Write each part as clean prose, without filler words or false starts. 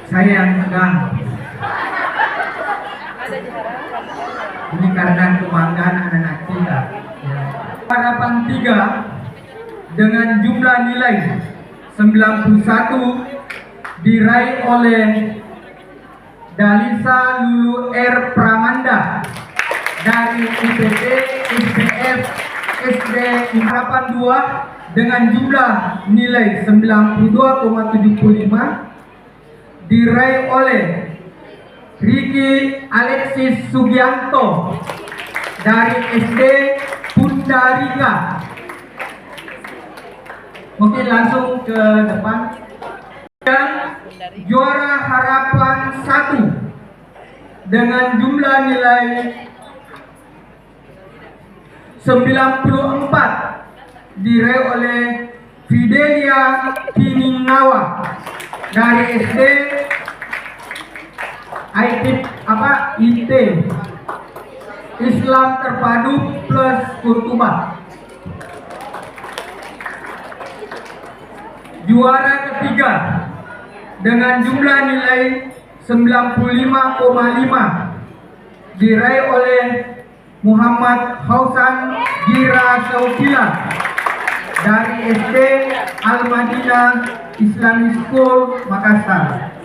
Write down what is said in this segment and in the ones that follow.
Saya yang tegang. Ini karena kebanggaan anak-anak kita. Harapan 3 dengan jumlah nilai 91 diraih oleh Dalisa Lulu R. Pramanda dari IPT SPF SD. Harapan 2 dengan jumlah nilai 92,75 diraih oleh Ricky Alexis Sugianto dari SD Pundarika. Mungkin langsung ke depan. Dan juara harapan 1 dengan jumlah nilai 94 diraih oleh Fidelia Kiningawa dari SD IT Islam Terpadu plus Kurtuba. Juara ketiga dengan jumlah nilai 95,5 diraih oleh Muhammad Hausan Gira Saukila dari SD Al-Madinah Islamic School Makassar.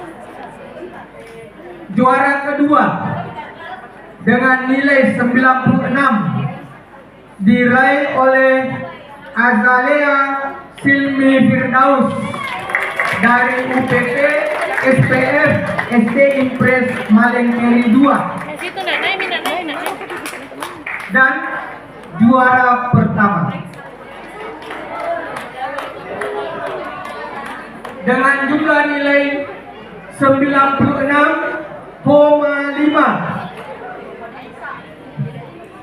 Juara kedua dengan nilai 96 diraih oleh Azalea Silmi Firdaus dari UPT SPF SD Impres Malengkeri 2. Dan juara pertama dengan jumlah nilai 96,5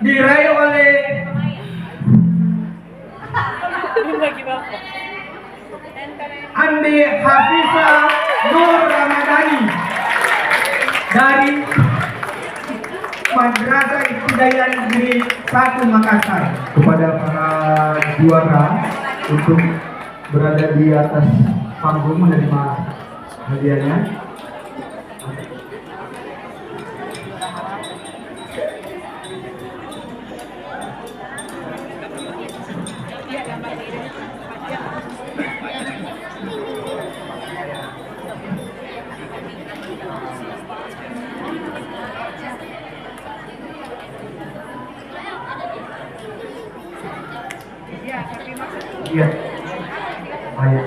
diraih oleh Andi Hafiza Nur Ramadhani dari Madrasah Ibtidaiyah Negeri 1 Makassar. Kepada para juara untuk berada di atas panggung menerima hadiahnya. Iya.